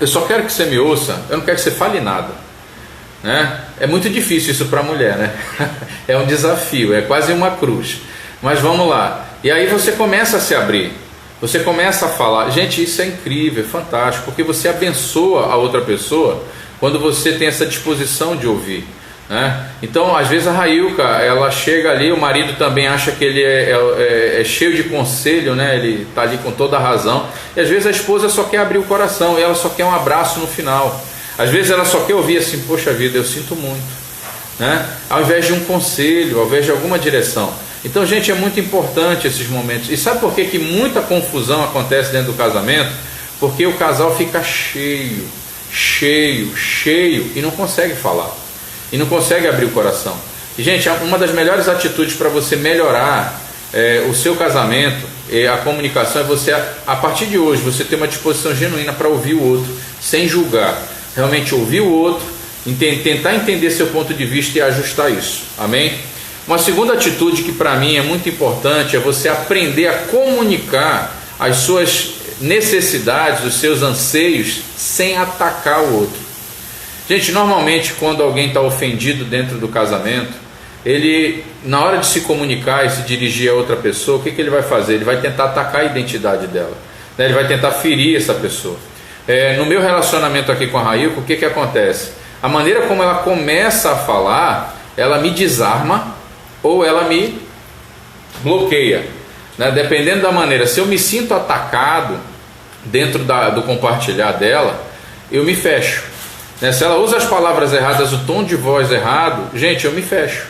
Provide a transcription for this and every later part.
eu só quero que você me ouça, eu não quero que você fale nada, né? É muito difícil isso para a mulher, né? É um desafio, é quase uma cruz. Mas vamos lá. E aí você começa a se abrir, você começa a falar. Gente, isso é incrível, é fantástico, porque você abençoa a outra pessoa quando você tem essa disposição de ouvir, né? Então, às vezes a Railka, ela chega ali, o marido também acha que ele é cheio de conselho, né? Ele está ali com toda a razão, e às vezes a esposa só quer abrir o coração, e ela só quer um abraço no final. Às vezes ela só quer ouvir assim: poxa vida, eu sinto muito, né? Ao invés de um conselho, ao invés de alguma direção. Então, gente, é muito importante esses momentos. E sabe por que muita confusão acontece dentro do casamento? Porque o casal fica cheio e não consegue falar, e não consegue abrir o coração. E, gente, uma das melhores atitudes para você melhorar o seu casamento, a comunicação, é você, a partir de hoje, você ter uma disposição genuína para ouvir o outro, sem julgar. Realmente ouvir o outro, tentar entender seu ponto de vista e ajustar isso. Amém? Uma segunda atitude que para mim é muito importante é você aprender a comunicar as suas necessidades, os seus anseios, sem atacar o outro. Gente, normalmente quando alguém está ofendido dentro do casamento, ele, na hora de se comunicar e se dirigir a outra pessoa, o que ele vai fazer? Ele vai tentar atacar a identidade dela, né? Ele vai tentar ferir essa pessoa. No meu relacionamento aqui com a Railka, o que acontece? A maneira como ela começa a falar, ela me desarma ou ela me bloqueia, né? Dependendo da maneira. Se eu me sinto atacado dentro do compartilhar dela, eu me fecho, né? Se ela usa as palavras erradas, o tom de voz errado, gente, eu me fecho,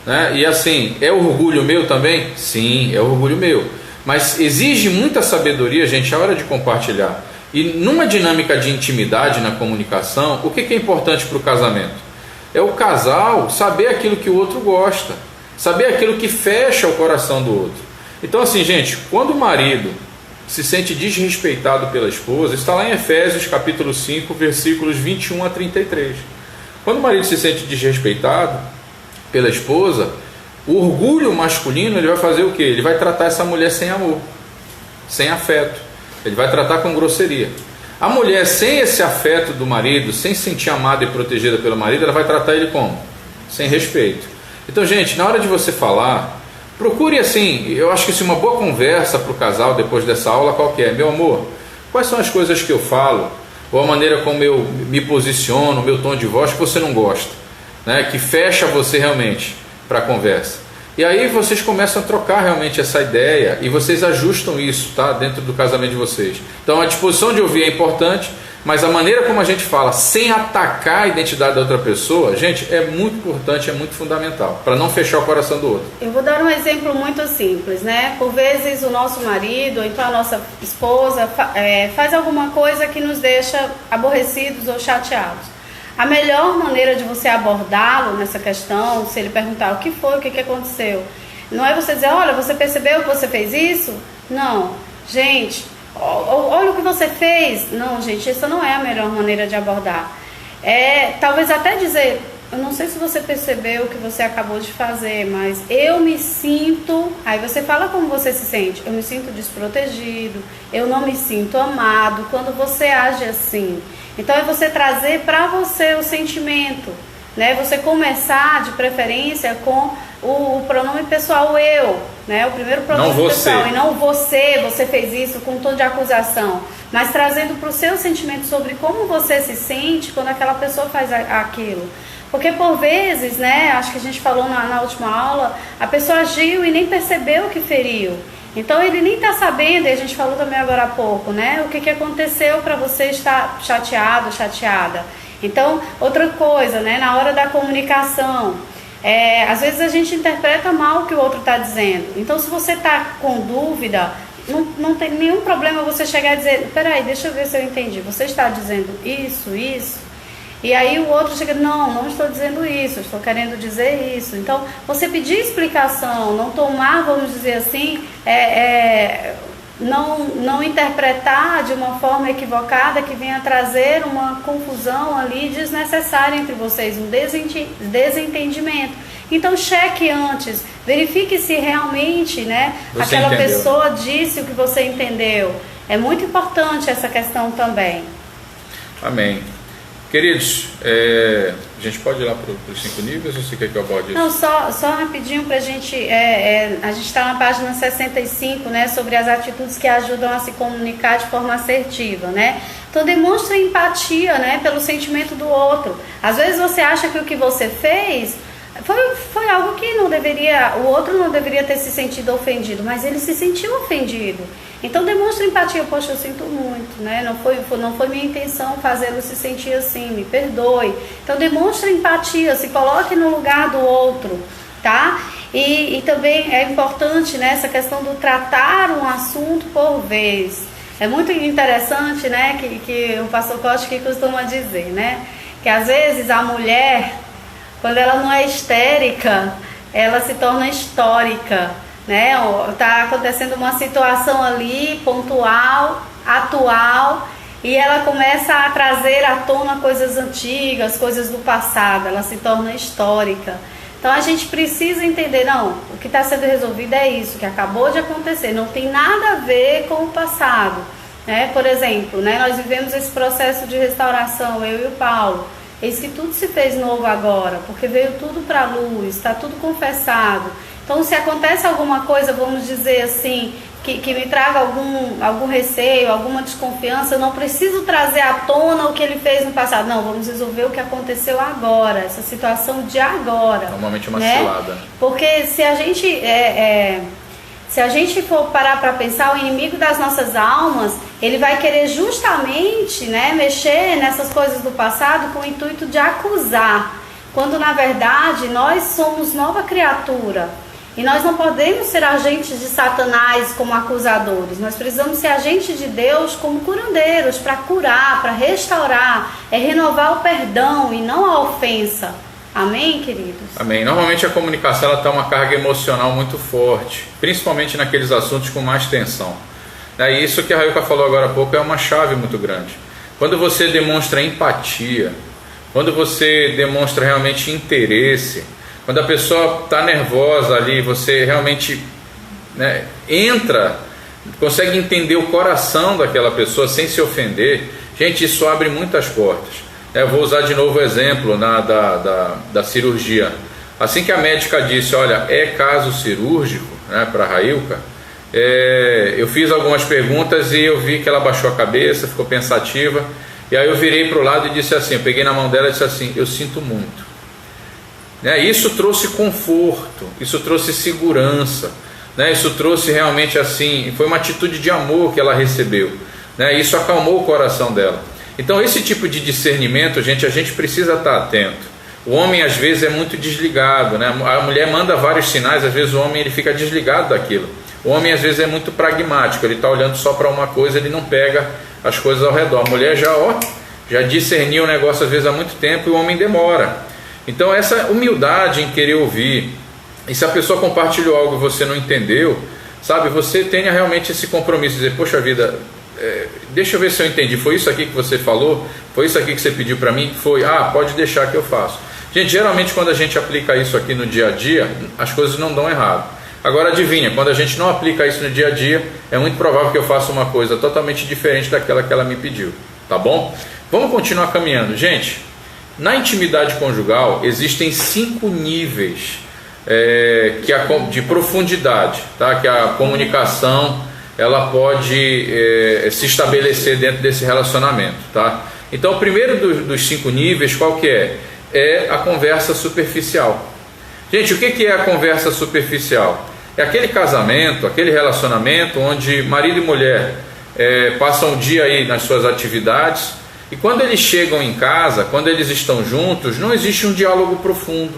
né? E assim, é orgulho meu também? Sim, é orgulho meu, mas exige muita sabedoria, gente, a hora de compartilhar. E numa dinâmica de intimidade na comunicação, o que é importante para o casamento? É o casal saber aquilo que o outro gosta, saber aquilo que fecha o coração do outro. Então assim, gente, quando o marido se sente desrespeitado pela esposa, está lá em Efésios capítulo 5, versículos 21 a 33. Quando o marido se sente desrespeitado pela esposa, o orgulho masculino, ele vai fazer o quê? Ele vai tratar essa mulher sem amor, sem afeto, ele vai tratar com grosseria. A mulher, sem esse afeto do marido, sem se sentir amada e protegida pelo marido, ela vai tratar ele como? Sem respeito. Então, gente, na hora de você falar, procure assim, eu acho que isso é uma boa conversa para o casal depois dessa aula. Qual que é? Meu amor, quais são as coisas que eu falo, ou a maneira como eu me posiciono, o meu tom de voz que você não gosta, né? Que fecha você realmente para a conversa. E aí vocês começam a trocar realmente essa ideia e vocês ajustam isso, tá? Dentro do casamento de vocês. Então a disposição de ouvir é importante, mas a maneira como a gente fala, sem atacar a identidade da outra pessoa, gente, é muito importante, é muito fundamental, para não fechar o coração do outro. Eu vou dar um exemplo muito simples, né? Por vezes o nosso marido, ou então a nossa esposa, faz alguma coisa que nos deixa aborrecidos ou chateados. A melhor maneira de você abordá-lo nessa questão, se ele perguntar o que foi, o que aconteceu, não é você dizer: olha, você percebeu que você fez isso? Não, gente, olha o que você fez. Não, gente, essa não é a melhor maneira de abordar. Talvez até dizer: eu não sei se você percebeu o que você acabou de fazer, mas eu me sinto... Aí você fala como você se sente. Eu me sinto desprotegido, eu não me sinto amado quando você age assim. Então é você trazer para você o sentimento, né? Você começar de preferência com o pronome pessoal eu, né? O primeiro pronome pessoal, e não você fez isso com um tom de acusação, mas trazendo para o seu sentimento sobre como você se sente quando aquela pessoa faz aquilo. Porque por vezes, né, acho que a gente falou na última aula, a pessoa agiu e nem percebeu que feriu. Então ele nem está sabendo, e a gente falou também agora há pouco, né, o que aconteceu para você estar chateado, chateada. Então, outra coisa, né, na hora da comunicação, às vezes a gente interpreta mal o que o outro está dizendo. Então, se você está com dúvida, não tem nenhum problema você chegar e dizer: peraí, deixa eu ver se eu entendi, você está dizendo isso? E aí o outro chega: não estou dizendo isso, estou querendo dizer isso. Então, você pedir explicação, não tomar, vamos dizer assim, não interpretar de uma forma equivocada que venha trazer uma confusão ali desnecessária entre vocês, um desentendimento. Então, cheque antes, verifique se realmente, né, aquela pessoa disse o que você entendeu. É muito importante essa questão também. Amém. Queridos, a gente pode ir lá para os 5 níveis ou você quer que eu aborde isso? Não, só rapidinho para a gente está na página 65, né, sobre as atitudes que ajudam a se comunicar de forma assertiva, né? Então demonstra empatia, né, pelo sentimento do outro. Às vezes você acha que o que você fez foi algo que o outro não deveria ter se sentido ofendido, mas ele se sentiu ofendido. Então demonstra empatia. Poxa, eu sinto muito, né? Não foi minha intenção fazê-lo se sentir assim, me perdoe. Então demonstra empatia, se coloque no lugar do outro, tá? E também é importante, né, essa questão do tratar um assunto por vez. É muito interessante, né, que o pastor Costa que costuma dizer, né, que às vezes a mulher, quando ela não é histérica, ela se torna histórica, né? Tá acontecendo uma situação ali, pontual, atual, e ela começa a trazer à tona coisas antigas, coisas do passado, ela se torna histórica. Então a gente precisa entender, não, o que está sendo resolvido é isso, que acabou de acontecer, não tem nada a ver com o passado, né? Por exemplo, né, nós vivemos esse processo de restauração, eu e o Paulo. Eis que tudo se fez novo agora, porque veio tudo para a luz, está tudo confessado. Então, se acontece alguma coisa, vamos dizer assim, que me traga algum receio, alguma desconfiança, eu não preciso trazer à tona o que ele fez no passado. Não, vamos resolver o que aconteceu agora, essa situação de agora. Normalmente é uma né? cilada. Porque se a gente for parar para pensar, o inimigo das nossas almas, ele vai querer justamente, né, mexer nessas coisas do passado com o intuito de acusar, quando na verdade nós somos nova criatura e nós não podemos ser agentes de Satanás como acusadores, nós precisamos ser agentes de Deus como curandeiros, para curar, para restaurar, renovar o perdão e não a ofensa. Amém, queridos? Amém. Normalmente a comunicação ela tem uma carga emocional muito forte, principalmente naqueles assuntos com mais tensão. E isso que a Railka falou agora há pouco é uma chave muito grande. Quando você demonstra empatia, quando você demonstra realmente interesse, quando a pessoa está nervosa ali, você realmente, né, consegue entender o coração daquela pessoa sem se ofender, gente, isso abre muitas portas. Eu vou usar de novo o exemplo da cirurgia. Assim que a médica disse, olha, é caso cirúrgico, né, para a Railka, eu fiz algumas perguntas e eu vi que ela baixou a cabeça, ficou pensativa, e aí eu virei para o lado e disse assim, eu peguei na mão dela e disse assim, eu sinto muito. Isso trouxe conforto, isso trouxe segurança, né, isso trouxe realmente assim, foi uma atitude de amor que ela recebeu, né, isso acalmou o coração dela. Então esse tipo de discernimento, gente, a gente precisa estar atento. O homem às vezes é muito desligado, né? A mulher manda vários sinais, às vezes o homem ele fica desligado daquilo. O homem às vezes é muito pragmático, ele está olhando só para uma coisa, ele não pega as coisas ao redor. A mulher já discerniu o negócio às vezes há muito tempo e o homem demora. Então essa humildade em querer ouvir, e se a pessoa compartilhou algo e você não entendeu, sabe, você tenha realmente esse compromisso de dizer, poxa vida, deixa eu ver se eu entendi, foi isso aqui que você falou, foi isso aqui que você pediu para mim, foi, pode deixar que eu faço. Gente, geralmente quando a gente aplica isso aqui no dia a dia, as coisas não dão errado. Agora adivinha, quando a gente não aplica isso no dia a dia, é muito provável que eu faça uma coisa totalmente diferente daquela que ela me pediu, tá bom? Vamos continuar caminhando. Gente, na intimidade conjugal existem 5 níveis de profundidade, tá? Que a comunicação ela pode se estabelecer dentro desse relacionamento, tá? Então o primeiro dos 5 níveis, qual que é? É a conversa superficial. Gente, o que é a conversa superficial? É aquele casamento, aquele relacionamento onde marido e mulher passam o dia aí nas suas atividades e quando eles chegam em casa, quando eles estão juntos, não existe um diálogo profundo.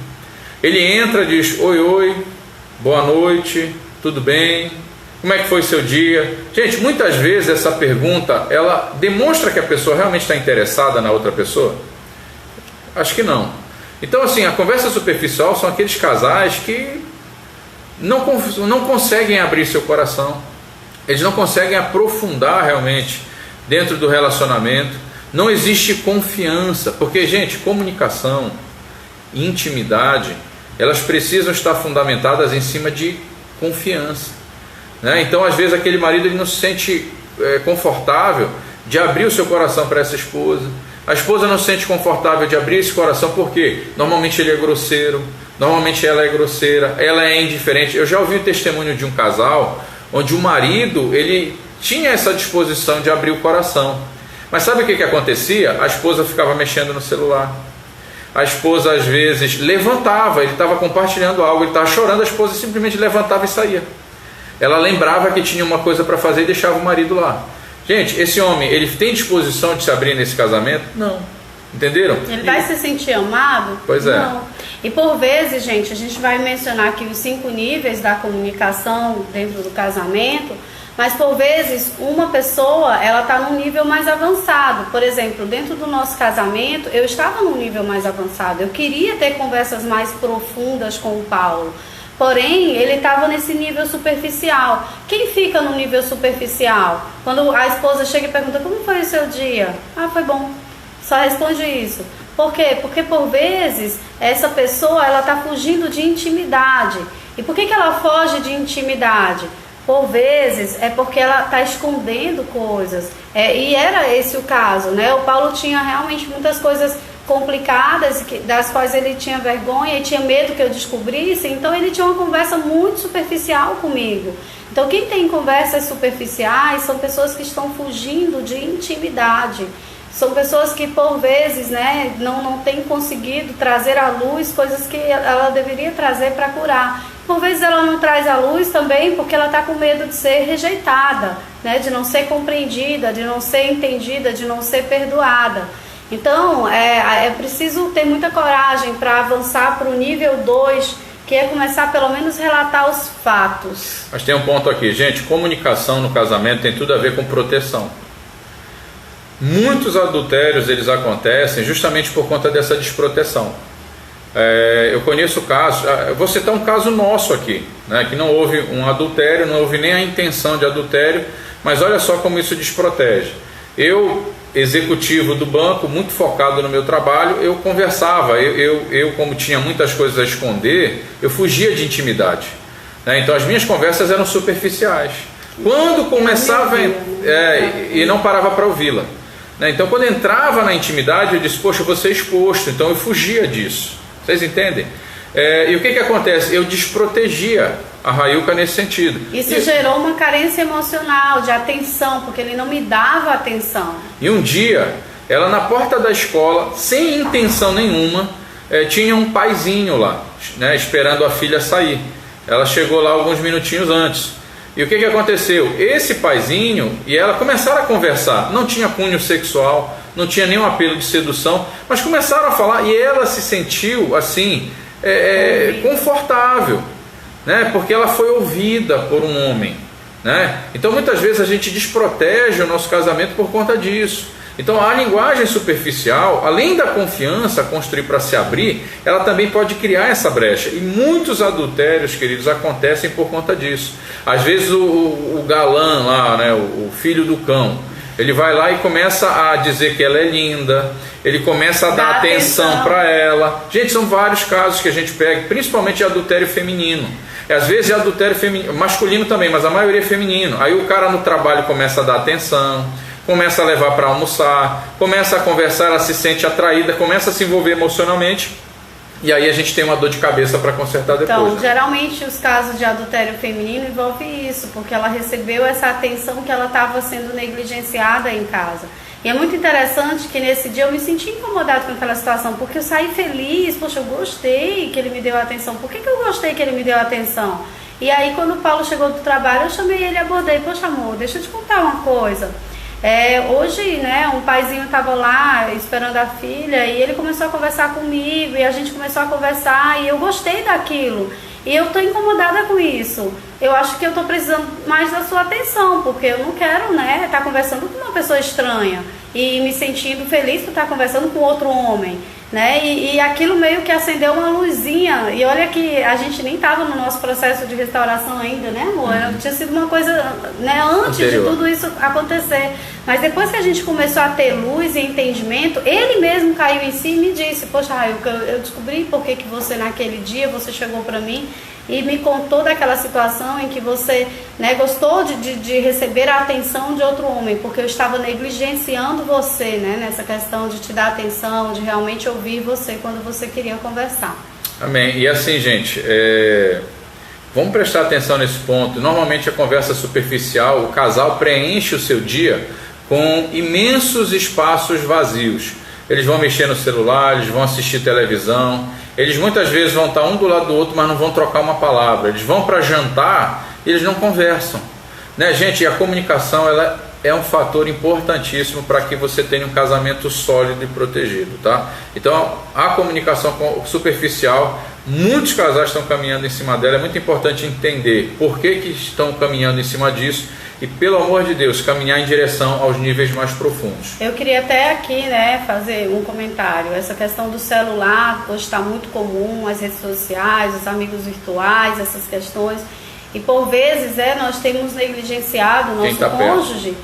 Ele entra e diz, oi, boa noite, tudo bem? Como é que foi seu dia? Gente, muitas vezes essa pergunta, ela demonstra que a pessoa realmente está interessada na outra pessoa? Acho que não. Então assim, a conversa superficial são aqueles casais que não conseguem abrir seu coração. Eles não conseguem aprofundar realmente dentro do relacionamento. Não existe confiança, porque gente, comunicação, intimidade, elas precisam estar fundamentadas em cima de confiança. Então às vezes aquele marido ele não se sente confortável de abrir o seu coração para essa esposa, A esposa não se sente confortável de abrir esse coração porque normalmente ele é grosseiro, normalmente ela é grosseira, ela é indiferente. Eu já ouvi o testemunho de um casal onde o marido, ele tinha essa disposição de abrir o coração, mas sabe o que acontecia? A esposa ficava mexendo no celular, a esposa às vezes levantava, ele estava compartilhando algo, ele estava chorando, a esposa simplesmente levantava e saía. Ela lembrava que tinha uma coisa para fazer e deixava o marido lá. Gente, esse homem, ele tem disposição de se abrir nesse casamento? Não. Entenderam? Ele vai se sentir amado? Pois é. Não. E por vezes, gente, a gente vai mencionar aqui os 5 níveis da comunicação dentro do casamento, mas por vezes uma pessoa, ela está num nível mais avançado. Por exemplo, dentro do nosso casamento, eu estava num nível mais avançado. Eu queria ter conversas mais profundas com o Paulo. Porém, ele estava nesse nível superficial. Quem fica no nível superficial? Quando a esposa chega e pergunta, como foi o seu dia? Ah, foi bom. Só responde isso. Por quê? Porque por vezes essa pessoa ela está fugindo de intimidade. E por que ela foge de intimidade? Por vezes é porque ela está escondendo coisas. E era esse o caso, né? O Paulo tinha realmente muitas coisas complicadas, das quais ele tinha vergonha e tinha medo que eu descobrisse. Então ele tinha uma conversa muito superficial comigo. Então quem tem conversas superficiais são pessoas que estão fugindo de intimidade. São pessoas que por vezes, né, não têm conseguido trazer à luz coisas que ela deveria trazer para curar. Por vezes ela não traz à luz também porque ela está com medo de ser rejeitada, né, de não ser compreendida, de não ser entendida, de não ser perdoada. Então é preciso ter muita coragem para avançar para o nível 2, que é começar pelo menos a relatar os fatos. Mas tem um ponto aqui, gente, comunicação no casamento tem tudo a ver com proteção. Muitos adultérios eles acontecem justamente por conta dessa desproteção. Eu conheço casos, vou citar um caso nosso aqui, né, que não houve um adultério, não houve nem a intenção de adultério, mas olha só como isso desprotege. Eu, executivo do banco, muito focado no meu trabalho, eu conversava, eu como tinha muitas coisas a esconder, eu fugia de intimidade, né? Então as minhas conversas eram superficiais. Quando começava e não parava para ouvi-la, né? Então quando entrava na intimidade eu disse, poxa, eu vou ser exposto, então eu fugia disso. Vocês entendem? E o que acontece? Eu desprotegia a Railca nesse sentido. Isso gerou uma carência emocional, de atenção, porque ele não me dava atenção. E um dia, ela na porta da escola, sem intenção nenhuma, tinha um paizinho lá, né, esperando a filha sair. Ela chegou lá alguns minutinhos antes. E o que aconteceu? Esse paizinho e ela começaram a conversar. Não tinha cunho sexual, não tinha nenhum apelo de sedução, mas começaram a falar e ela se sentiu assim, confortável, né? Porque ela foi ouvida por um homem, né? Então muitas vezes a gente desprotege o nosso casamento por conta disso. Então a linguagem superficial, além da confiança construir para se abrir, ela também pode criar essa brecha. E muitos adultérios, queridos, acontecem por conta disso. Às vezes o galã lá, né, o filho do cão, ele vai lá e começa a dizer que ela é linda, ele começa a dar atenção para ela. Gente, são vários casos que a gente pega, principalmente de adultério feminino. Às vezes é adultério masculino também, mas a maioria é feminino. Aí o cara no trabalho começa a dar atenção, começa a levar para almoçar, começa a conversar, ela se sente atraída, começa a se envolver emocionalmente. E aí a gente tem uma dor de cabeça para consertar depois. Então, geralmente os casos de adultério feminino envolvem isso, porque ela recebeu essa atenção que ela estava sendo negligenciada em casa. E é muito interessante que nesse dia eu me senti incomodada com aquela situação, porque eu saí feliz, poxa, eu gostei que ele me deu atenção. Por que eu gostei que ele me deu atenção? E aí quando o Paulo chegou do trabalho, eu chamei ele e abordei, poxa amor, deixa eu te contar uma coisa. Hoje, né, um paizinho estava lá esperando a filha e ele começou a conversar comigo e a gente começou a conversar e eu gostei daquilo e eu estou incomodada com isso. Eu acho que eu estou precisando mais da sua atenção, porque eu não quero, né, estar conversando com uma pessoa estranha e me sentindo feliz por estar conversando com outro homem, né? E aquilo meio que acendeu uma luzinha. E olha que a gente nem estava no nosso processo de restauração ainda, né, amor? Tinha sido uma coisa, né, antes anterior de tudo isso acontecer. Mas depois que a gente começou a ter luz e entendimento, ele mesmo caiu em si e me disse, poxa, Railca, eu descobri por que você naquele dia você chegou para mim e me contou daquela situação em que você, né, gostou de receber a atenção de outro homem, porque eu estava negligenciando você, né, nessa questão de te dar atenção, de realmente ouvir você quando você queria conversar. Amém. E assim, gente, vamos prestar atenção nesse ponto. Normalmente a conversa superficial, o casal preenche o seu dia com imensos espaços vazios. Eles vão mexer no celular, eles vão assistir televisão, eles muitas vezes vão estar um do lado do outro, mas não vão trocar uma palavra. Eles vão para jantar e eles não conversam, né, gente? E a comunicação, ela é um fator importantíssimo para que você tenha um casamento sólido e protegido, tá? Então, a comunicação superficial, muitos casais estão caminhando em cima dela. É muito importante entender por que estão caminhando em cima disso e, pelo amor de Deus, caminhar em direção aos níveis mais profundos. Eu queria até aqui, né, fazer um comentário. Essa questão do celular hoje está muito comum, as redes sociais, os amigos virtuais, essas questões. E por vezes nós temos negligenciado o nosso cônjuge,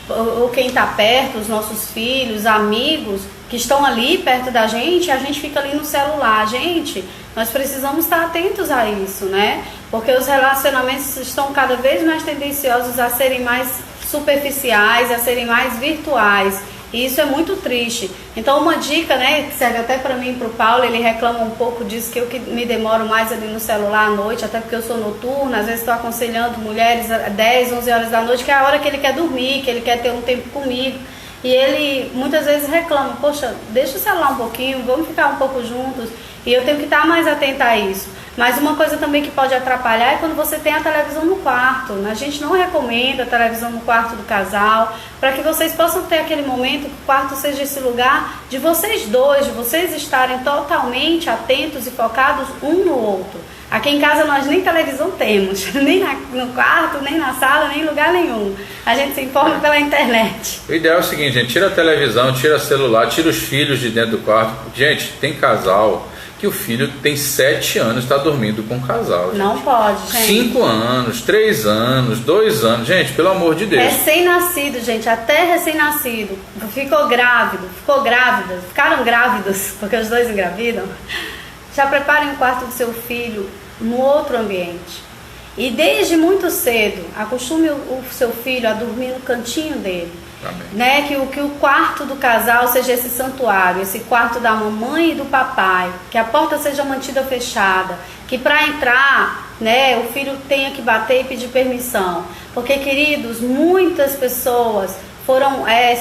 ou quem está perto, os nossos filhos, amigos que estão ali perto da gente, a gente fica ali no celular. Gente, nós precisamos estar atentos a isso, né? Porque os relacionamentos estão cada vez mais tendenciosos a serem mais superficiais, a serem mais virtuais. E isso é muito triste. Então uma dica, né, que serve até para mim e para o Paulo, ele reclama um pouco disso, que eu que me demoro mais ali no celular à noite, até porque eu sou noturna, às vezes estou aconselhando mulheres a 10, 11 horas da noite, que é a hora que ele quer dormir, que ele quer ter um tempo comigo. E ele muitas vezes reclama, poxa, deixa o celular um pouquinho, vamos ficar um pouco juntos. E eu tenho que estar mais atenta a isso. Mas uma coisa também que pode atrapalhar é quando você tem a televisão no quarto. A gente não recomenda a televisão no quarto do casal, para que vocês possam ter aquele momento que o quarto seja esse lugar de vocês dois, de vocês estarem totalmente atentos e focados um no outro. Aqui em casa nós nem televisão temos, nem no quarto, nem na sala, nem em lugar nenhum. A gente se informa pela internet. O ideal é o seguinte, gente, tira a televisão, tira o celular, tira os filhos de dentro do quarto. Gente, tem casal que o filho tem 7 anos, está dormindo com o casal. Gente. Não pode, gente. 5 anos, 3 anos, 2 anos. Gente, pelo amor de Deus. Recém-nascido, gente, até recém-nascido. Ficou grávido, ficaram grávidos, porque os dois engravidam. Já preparem o quarto do seu filho no outro ambiente. E desde muito cedo, acostume o seu filho a dormir no cantinho dele. Né? Que o quarto do casal seja esse santuário, esse quarto da mamãe e do papai, que a porta seja mantida fechada, que para entrar, né, o filho tenha que bater e pedir permissão. Porque, queridos, muitas pessoas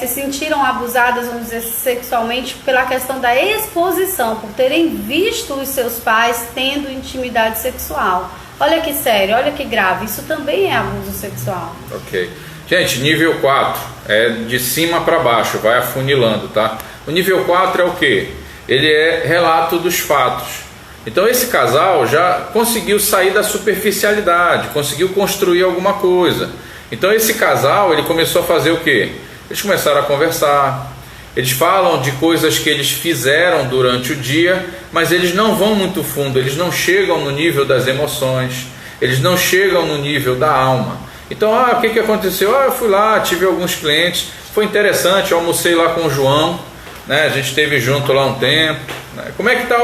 se sentiram abusadas, vamos dizer, sexualmente pela questão da exposição, por terem visto os seus pais tendo intimidade sexual. Olha que sério, olha que grave, isso também é abuso sexual. Ok. Gente, nível 4 é de cima para baixo, vai afunilando, tá? O nível 4 é o quê? Ele é relato dos fatos. Então esse casal já conseguiu sair da superficialidade, conseguiu construir alguma coisa. Então esse casal, ele começou a fazer o quê? Eles começaram a conversar, eles falam de coisas que eles fizeram durante o dia, mas eles não vão muito fundo, eles não chegam no nível das emoções, eles não chegam no nível da alma. Então, o que aconteceu? Eu fui lá, tive alguns clientes, foi interessante, eu almocei lá com o João, né? A gente esteve junto lá um tempo, né? Como é que está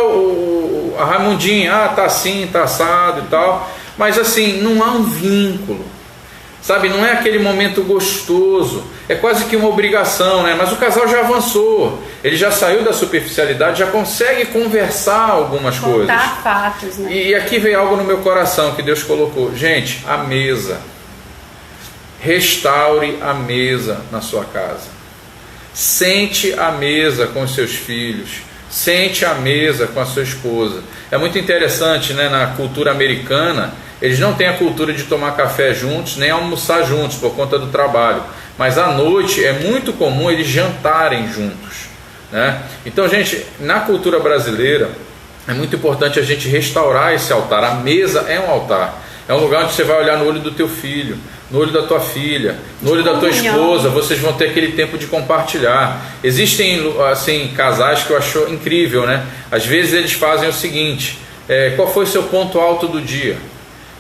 a Raimundinha? Tá assim, tá assado e tal, mas assim, não há um vínculo, sabe? Não é aquele momento gostoso, é quase que uma obrigação, né? Mas o casal já avançou, ele já saiu da superficialidade, já consegue conversar algumas coisas. Contar fatos, né? E aqui veio algo no meu coração que Deus colocou. Gente, a mesa. Restaure a mesa na sua casa. Sente à mesa com os seus filhos. Sente à mesa com a sua esposa. É muito interessante, né? Na cultura americana, eles não têm a cultura de tomar café juntos, nem almoçar juntos por conta do trabalho. Mas à noite é muito comum eles jantarem juntos, né? Então, gente, na cultura brasileira é muito importante a gente restaurar esse altar. A mesa é um altar. É um lugar onde você vai olhar no olho do teu filho, no olho da tua filha, no olho da tua esposa, vocês vão ter aquele tempo de compartilhar. Existem assim, casais que eu acho incrível, né? Às vezes eles fazem o seguinte, qual foi seu ponto alto do dia?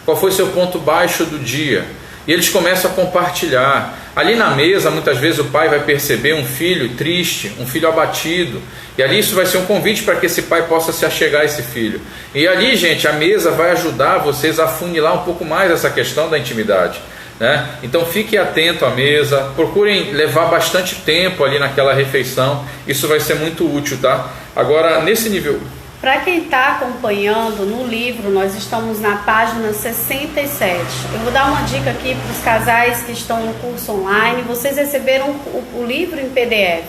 Qual foi seu ponto baixo do dia? E eles começam a compartilhar. Ali na mesa, muitas vezes o pai vai perceber um filho triste, um filho abatido, e ali isso vai ser um convite para que esse pai possa se achegar a esse filho. E ali, gente, a mesa vai ajudar vocês a afunilar um pouco mais essa questão da intimidade, né? Então fique atento à mesa, procurem levar bastante tempo ali naquela refeição, isso vai ser muito útil, tá? Agora, nesse nível... Para quem está acompanhando no livro, nós estamos na página 67. Eu vou dar uma dica aqui para os casais que estão no curso online. Vocês receberam o livro em PDF,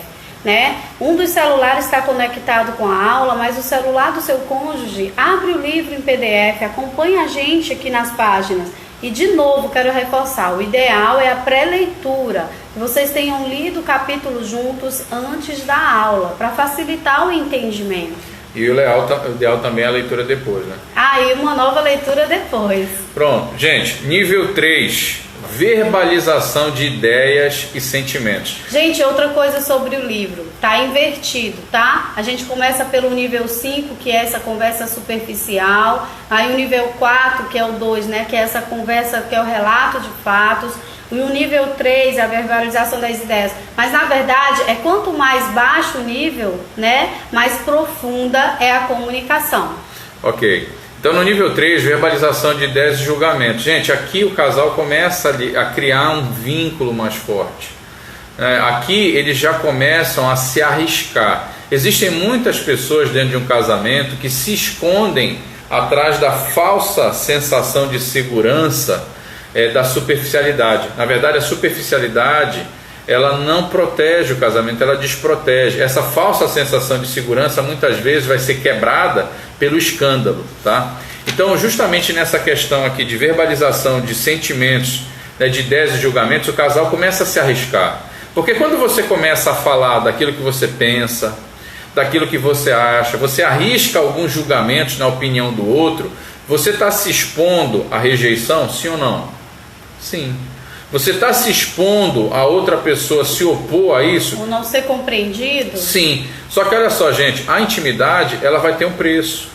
né? Um dos celulares está conectado com a aula, mas o celular do seu cônjuge abre o livro em PDF, acompanha a gente aqui nas páginas. E de novo, quero reforçar, o ideal é a pré-leitura, que vocês tenham lido o capítulo juntos antes da aula, para facilitar o entendimento. E o ideal também é a leitura depois, né? E uma nova leitura depois. Pronto, gente, nível 3, verbalização de ideias e sentimentos. Gente, outra coisa sobre o livro, tá invertido, tá? A gente começa pelo nível 5, que é essa conversa superficial, aí o nível 4, que é o 2, né, que é essa conversa, que é o relato de fatos, e o nível 3, a verbalização das ideias. Mas na verdade, quanto mais baixo o nível, né, mais profunda é a comunicação. Ok. Então no nível 3, verbalização de ideias e julgamento. Gente, aqui o casal começa a criar um vínculo mais forte. Aqui eles já começam a se arriscar. Existem muitas pessoas dentro de um casamento que se escondem atrás da falsa sensação de segurança, da superficialidade. Na verdade, a superficialidade, ela não protege o casamento, ela desprotege. Essa falsa sensação de segurança muitas vezes vai ser quebrada pelo escândalo, tá? Então, justamente nessa questão aqui de verbalização de sentimentos, né, de ideias e julgamentos, o casal começa a se arriscar. Porque quando você começa a falar daquilo que você pensa, daquilo que você acha, você arrisca alguns julgamentos na opinião do outro, você está se expondo à rejeição, sim ou não? Sim. Você está se expondo a outra pessoa se opor a isso? Ou não ser compreendido? Sim. Só que olha só, gente, a intimidade, ela vai ter um preço.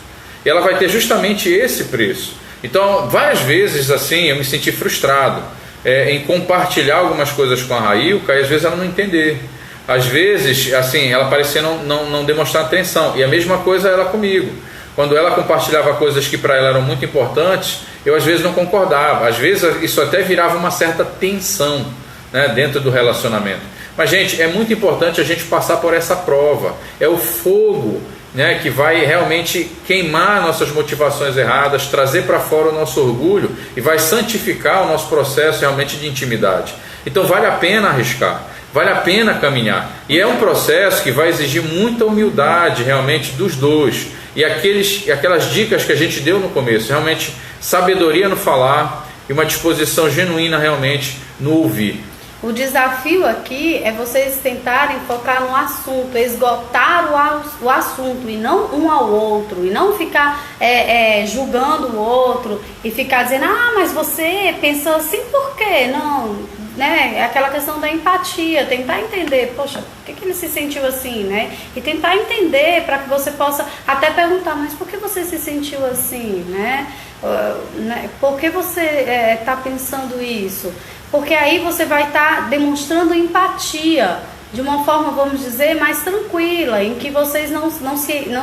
E ela vai ter justamente esse preço. Então, várias vezes, assim, eu me senti frustrado em compartilhar algumas coisas com a Railca e às vezes ela não entender. Às vezes, assim, ela parecia não demonstrar atenção. E a mesma coisa ela comigo. Quando ela compartilhava coisas que para ela eram muito importantes, eu às vezes não concordava. Às vezes isso até virava uma certa tensão, né, dentro do relacionamento. Mas, gente, é muito importante a gente passar por essa prova. É o fogo, né, que vai realmente queimar nossas motivações erradas, trazer para fora o nosso orgulho e vai santificar o nosso processo realmente de intimidade. Então vale a pena arriscar. Vale a pena caminhar. E é um processo que vai exigir muita humildade realmente dos dois. E aquelas dicas que a gente deu no começo, realmente sabedoria no falar e uma disposição genuína realmente no ouvir. O desafio aqui é vocês tentarem focar no assunto, esgotar o assunto e não um ao outro, e não ficar julgando o outro e ficar dizendo, mas você pensou assim por quê? Não, né? É aquela questão da empatia, tentar entender, poxa, por que ele se sentiu assim, né? E tentar entender para que você possa até perguntar, mas por que você se sentiu assim, né? Por que você está pensando isso? Porque aí você vai estar demonstrando empatia de uma forma, vamos dizer, mais tranquila, em que vocês não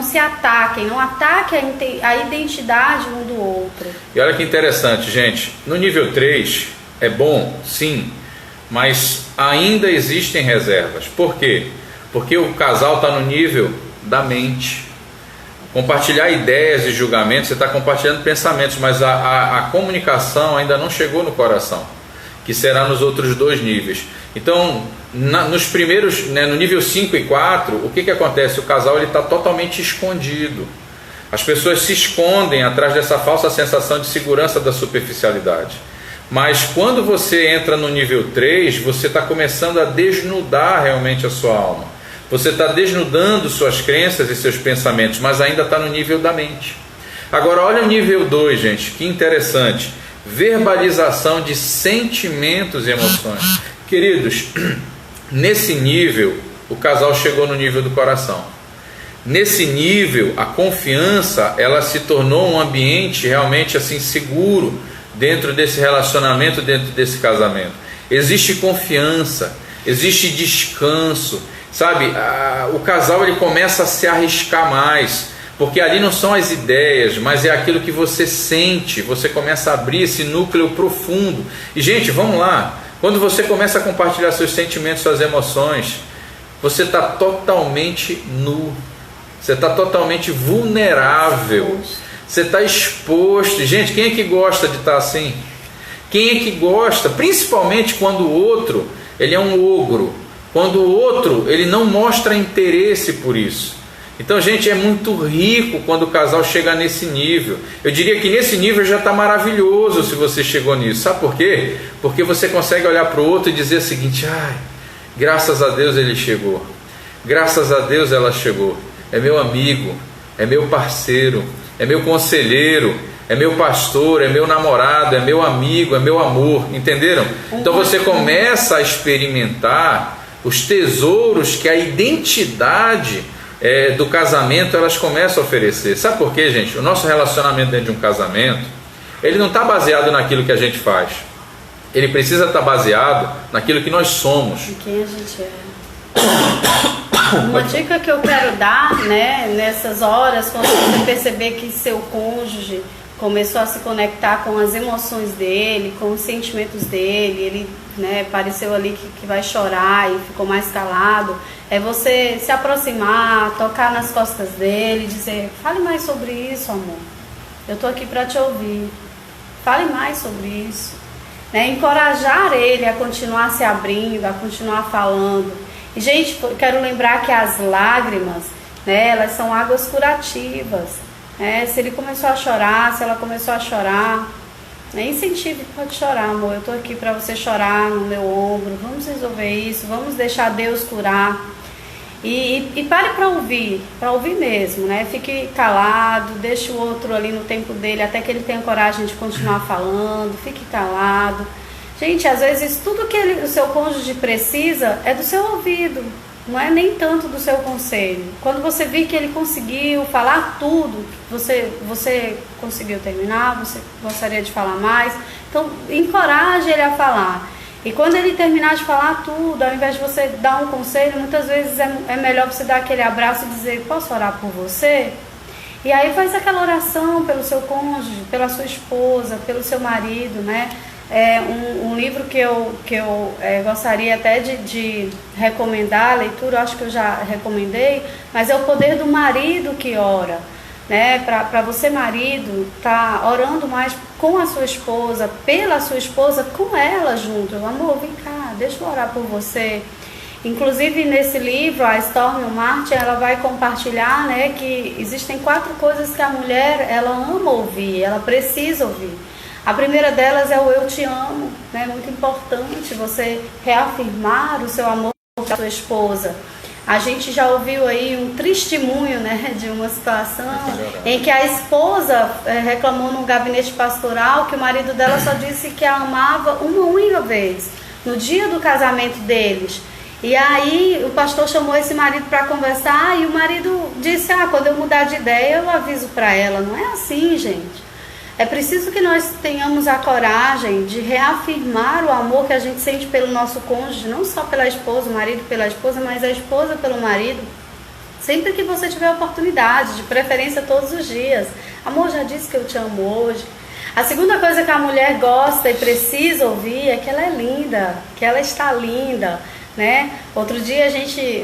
se ataquem, não ataquem a identidade um do outro. E olha que interessante, gente, no nível 3 é bom, sim, mas ainda existem reservas. Por quê? Porque o casal está no nível da mente. Compartilhar ideias e julgamentos, você está compartilhando pensamentos, mas a comunicação ainda não chegou no coração, que será nos outros 2 níveis. Então, nos primeiros, né, no nível 5 e 4, o que acontece? O casal está totalmente escondido. As pessoas se escondem atrás dessa falsa sensação de segurança da superficialidade. Mas quando você entra no nível 3, você está começando a desnudar realmente a sua alma. Você está desnudando suas crenças e seus pensamentos, mas ainda está no nível da mente. Agora, olha o nível 2, gente, que interessante. Verbalização de sentimentos e emoções. Queridos, nesse nível, o casal chegou no nível do coração. Nesse nível, a confiança, ela se tornou um ambiente realmente assim seguro dentro desse relacionamento, dentro desse casamento. existe confiança, existe descanso, sabe? O casal ele começa a se arriscar mais, porque ali não são as ideias, mas é aquilo que você sente, você começa a abrir esse núcleo profundo. E gente, vamos lá, quando você começa a compartilhar seus sentimentos, suas emoções, você está totalmente nu, você está totalmente vulnerável, você está exposto. Gente, quem é que gosta de estar assim? Quem é que gosta? Principalmente quando o outro ele é um ogro, quando o outro ele não mostra interesse por isso. Então, gente, é muito rico quando o casal chega nesse nível. Eu diria que nesse nível já está maravilhoso se você chegou nisso. Sabe por quê? Porque você consegue olhar para o outro e dizer o seguinte: ai, graças a Deus ele chegou, graças a Deus ela chegou, é meu amigo, é meu parceiro, é meu conselheiro, é meu pastor, é meu namorado, é meu amigo, é meu amor, entenderam? Então você começa a experimentar os tesouros que a identidade do casamento elas começam a oferecer. Sabe por quê, gente? O nosso relacionamento dentro de um casamento, ele não está baseado naquilo que a gente faz, ele precisa estar baseado naquilo que nós somos, em quem a gente é. Uma dica que eu quero dar, né, nessas horas, quando você perceber que seu cônjuge começou a se conectar com as emoções dele, com os sentimentos dele, ele, né, pareceu ali que vai chorar e ficou mais calado, é você se aproximar, tocar nas costas dele, dizer: fale mais sobre isso, amor, eu tô aqui para te ouvir, fale mais sobre isso, né? Encorajar ele a continuar se abrindo, a continuar falando. E, gente, quero lembrar que as lágrimas, né, elas são águas curativas. Se ele começou a chorar, se ela começou a chorar, incentive, pode chorar, amor, eu estou aqui para você chorar no meu ombro, vamos resolver isso, vamos deixar Deus curar. E pare para ouvir mesmo, né? Fique calado, deixe o outro ali no tempo dele, até que ele tenha coragem de continuar falando, fique calado. Gente, às vezes tudo que o seu cônjuge precisa é do seu ouvido, não é nem tanto do seu conselho. Quando você vir que ele conseguiu falar tudo, você conseguiu terminar, você gostaria de falar mais, então encoraje ele a falar. E quando ele terminar de falar tudo, ao invés de você dar um conselho, muitas vezes é melhor você dar aquele abraço e dizer: posso orar por você? E aí faz aquela oração pelo seu cônjuge, pela sua esposa, pelo seu marido, né? Um livro que eu gostaria até de recomendar a leitura, eu acho que eu já recomendei, mas é O Poder do Marido que Ora, né? Para você, marido, tá orando mais com a sua esposa, pela sua esposa, com ela junto. Amor, vem cá, deixa eu orar por você. Inclusive nesse livro, a Stormy Martin, ela vai compartilhar, né, que existem 4 coisas que a mulher ela ama ouvir, ela precisa ouvir. A primeira delas é o eu te amo, né? Muito importante você reafirmar o seu amor para a sua esposa. A gente já ouviu aí um testemunho, né, de uma situação em que a esposa reclamou no gabinete pastoral que o marido dela só disse que a amava uma única vez, no dia do casamento deles. E aí o pastor chamou esse marido para conversar e o marido disse: quando eu mudar de ideia eu aviso para ela. Não é assim, gente. É preciso que nós tenhamos a coragem de reafirmar o amor que a gente sente pelo nosso cônjuge, não só pela esposa, o marido pela esposa, mas a esposa pelo marido, sempre que você tiver oportunidade, de preferência todos os dias. Amor, já disse que eu te amo hoje. A segunda coisa que a mulher gosta e precisa ouvir é que ela é linda, que ela está linda, né? Outro dia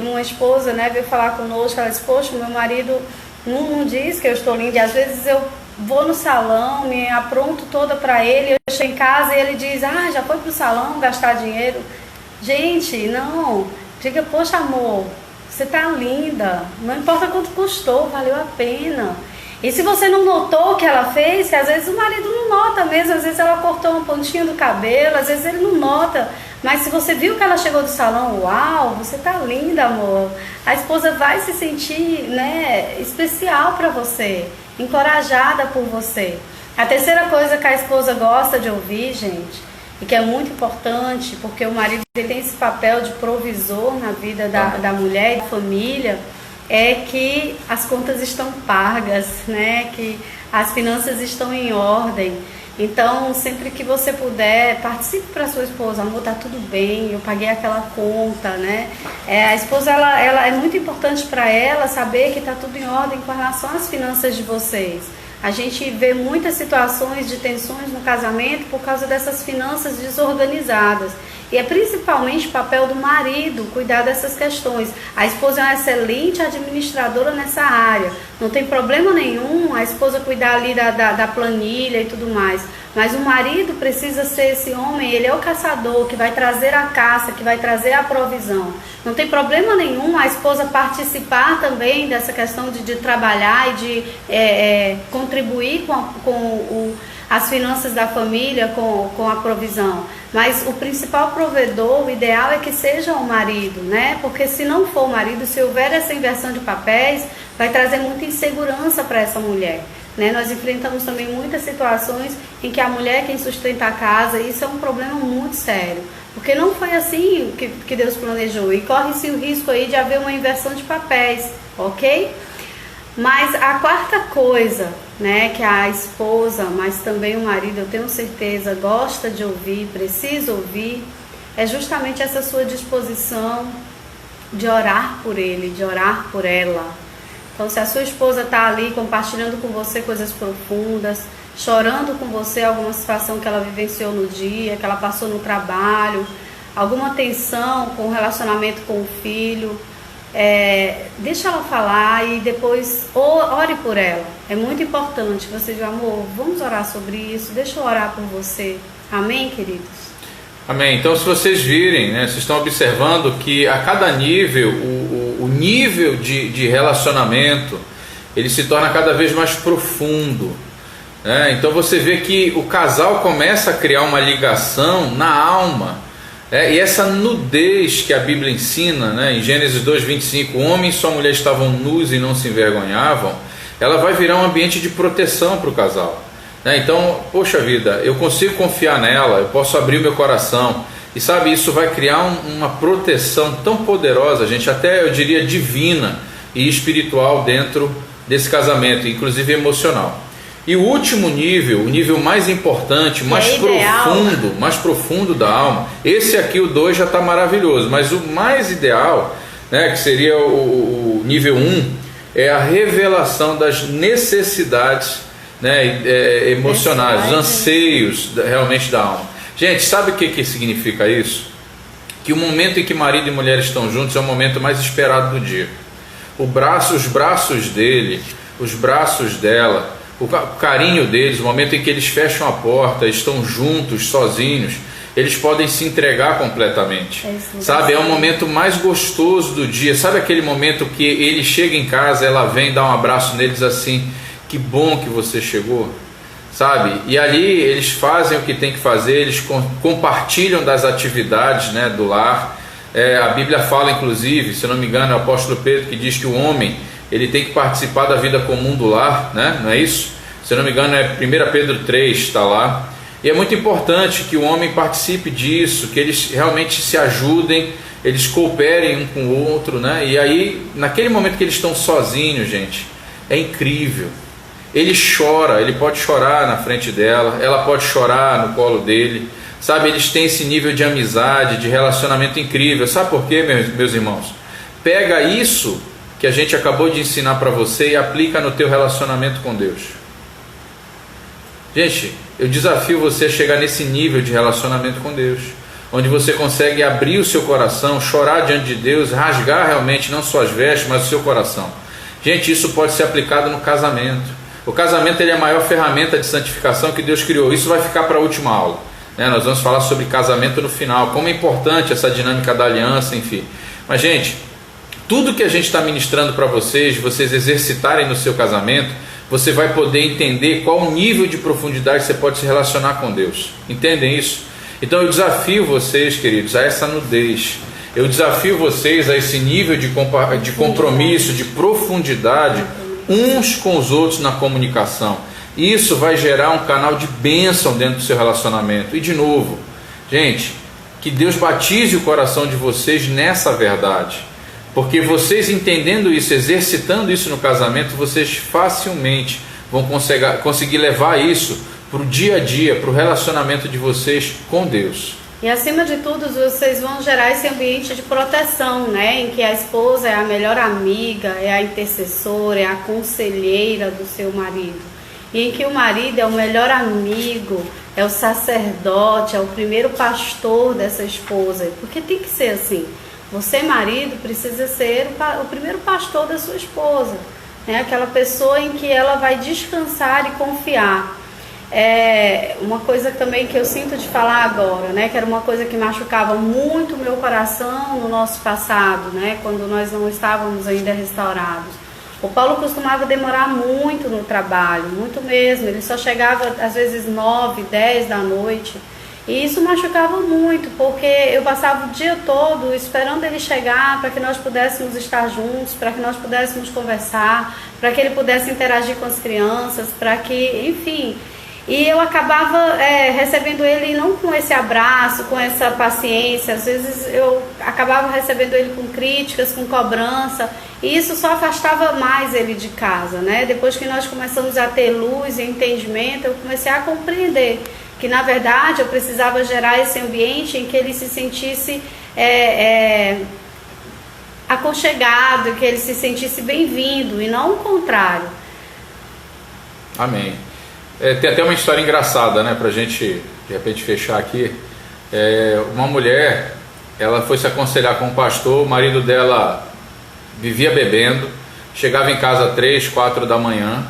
uma esposa, né, veio falar conosco, ela disse: poxa, meu marido não diz que eu estou linda, e às vezes eu vou no salão, me apronto toda para ele, eu chego em casa e ele diz: já foi pro salão gastar dinheiro. Gente, não, diga: poxa, amor, você tá linda, não importa quanto custou, valeu a pena. E se você não notou o que ela fez, que às vezes o marido não nota mesmo, às vezes ela cortou uma pontinha do cabelo, às vezes ele não nota, mas se você viu que ela chegou do salão, uau, você tá linda, amor, a esposa vai se sentir, né, especial para você, encorajada por você. A terceira coisa que a esposa gosta de ouvir, gente, e que é muito importante, porque o marido tem esse papel de provisor na vida da mulher e da família, é que as contas estão pagas, né? Que as finanças estão em ordem. Então, sempre que você puder, participe para sua esposa. Amor, tá tudo bem, eu paguei aquela conta, né? A esposa, ela é muito importante para ela saber que tá tudo em ordem com relação às finanças de vocês. A gente vê muitas situações de tensões no casamento por causa dessas finanças desorganizadas. E é principalmente o papel do marido cuidar dessas questões. A esposa é uma excelente administradora nessa área. Não tem problema nenhum a esposa cuidar ali da planilha e tudo mais. Mas o marido precisa ser esse homem, ele é o caçador que vai trazer a caça, que vai trazer a provisão. Não tem problema nenhum a esposa participar também dessa questão de trabalhar e de contribuir com as finanças da família, com a provisão. Mas o principal provedor, o ideal é que seja o marido, né? Porque se não for o marido, se houver essa inversão de papéis, vai trazer muita insegurança para essa mulher, né? Nós enfrentamos também muitas situações em que a mulher é quem sustenta a casa, e isso é um problema muito sério. Porque não foi assim que Deus planejou, e corre-se o risco aí de haver uma inversão de papéis, ok? Mas a quarta coisa, né, que a esposa, mas também o marido, eu tenho certeza, gosta de ouvir, precisa ouvir, é justamente essa sua disposição de orar por ele, de orar por ela. Então, se a sua esposa está ali compartilhando com você coisas profundas, chorando com você alguma situação que ela vivenciou no dia, que ela passou no trabalho, alguma tensão com o relacionamento com o filho, deixa ela falar e depois ore por ela. É muito importante você dizer, amor, vamos orar sobre isso, deixa eu orar por você. Amém, queridos? Amém. Então, se vocês virem, né, vocês estão observando que a cada nível, o nível de relacionamento, ele se torna cada vez mais profundo, né? Então você vê que o casal começa a criar uma ligação na alma. E essa nudez que a Bíblia ensina, né, em Gênesis 2:25, o homem e sua mulher estavam nus e não se envergonhavam, ela vai virar um ambiente de proteção para o casal, né? Então, poxa vida, eu consigo confiar nela, eu posso abrir o meu coração, e sabe, isso vai criar uma proteção tão poderosa, gente, até eu diria divina e espiritual dentro desse casamento, inclusive emocional. E o último nível, o nível mais importante, mais profundo da alma, esse aqui, o 2, já está maravilhoso, mas o mais ideal, né, que seria o nível 1, é a revelação das necessidades, né, emocionais, os anseios realmente da alma. Gente, sabe o que significa isso? Que o momento em que marido e mulher estão juntos é o momento mais esperado do dia. Os braços dele, os braços dela, o carinho deles, o momento em que eles fecham a porta, estão juntos, sozinhos, eles podem se entregar completamente, sabe? É o momento mais gostoso do dia. Sabe aquele momento que ele chega em casa, ela vem dar um abraço neles assim, que bom que você chegou, sabe? E ali eles fazem o que tem que fazer, eles compartilham das atividades, né, do lar. A Bíblia fala, inclusive, se não me engano, é o apóstolo Pedro que diz que o homem, ele tem que participar da vida comum do lar, né? Não é isso? Se não me engano, é 1 Pedro 3, está lá. E é muito importante que o homem participe disso, que eles realmente se ajudem, eles cooperem um com o outro, né? E aí, naquele momento que eles estão sozinhos, gente, é incrível. Ele chora, ele pode chorar na frente dela, ela pode chorar no colo dele, sabe? Eles têm esse nível de amizade, de relacionamento incrível. Sabe por quê, meus irmãos? Pega isso que a gente acabou de ensinar para você e aplica no teu relacionamento com Deus. Gente, eu desafio você a chegar nesse nível de relacionamento com Deus, onde você consegue abrir o seu coração, chorar diante de Deus, rasgar realmente não só as vestes, mas o seu coração. Gente, isso pode ser aplicado no casamento. O casamento, ele é a maior ferramenta de santificação que Deus criou. Isso vai ficar para a última aula, né? Nós vamos falar sobre casamento no final, como é importante essa dinâmica da aliança, enfim. Mas, gente, tudo que a gente está ministrando para vocês exercitarem no seu casamento, você vai poder entender qual o nível de profundidade você pode se relacionar com Deus. Entendem isso? Então eu desafio vocês, queridos, a essa nudez. Eu desafio vocês a esse nível de compromisso, de profundidade, uns com os outros na comunicação. Isso vai gerar um canal de bênção dentro do seu relacionamento. E de novo, gente, que Deus batize o coração de vocês nessa verdade. Porque vocês entendendo isso, exercitando isso no casamento, vocês facilmente vão conseguir levar isso para o dia a dia, para o relacionamento de vocês com Deus. E acima de tudo, vocês vão gerar esse ambiente de proteção, né? Em que a esposa é a melhor amiga, é a intercessora, é a conselheira do seu marido. E em que o marido é o melhor amigo, é o sacerdote, é o primeiro pastor dessa esposa. Porque tem que ser assim. Você, marido, precisa ser o primeiro pastor da sua esposa, né? Aquela pessoa em que ela vai descansar e confiar. Uma coisa também que eu sinto de falar agora, né, que era uma coisa que machucava muito o meu coração no nosso passado, né, quando nós não estávamos ainda restaurados. O Paulo costumava demorar muito no trabalho, muito mesmo. Ele só chegava às vezes 9, 10 da noite. E isso machucava muito, porque eu passava o dia todo esperando ele chegar para que nós pudéssemos estar juntos, para que nós pudéssemos conversar, para que ele pudesse interagir com as crianças, para que, enfim... E eu acabava recebendo ele não com esse abraço, com essa paciência. Às vezes eu acabava recebendo ele com críticas, com cobrança. E isso só afastava mais ele de casa, né? Depois que nós começamos a ter luz e entendimento, eu comecei a compreender que, na verdade, eu precisava gerar esse ambiente em que ele se sentisse aconchegado, que ele se sentisse bem-vindo, e não o contrário. Amém. Tem até uma história engraçada, né, pra gente de repente fechar aqui. Uma mulher, ela foi se aconselhar com o pastor, o marido dela vivia bebendo, chegava em casa 3, 4 da manhã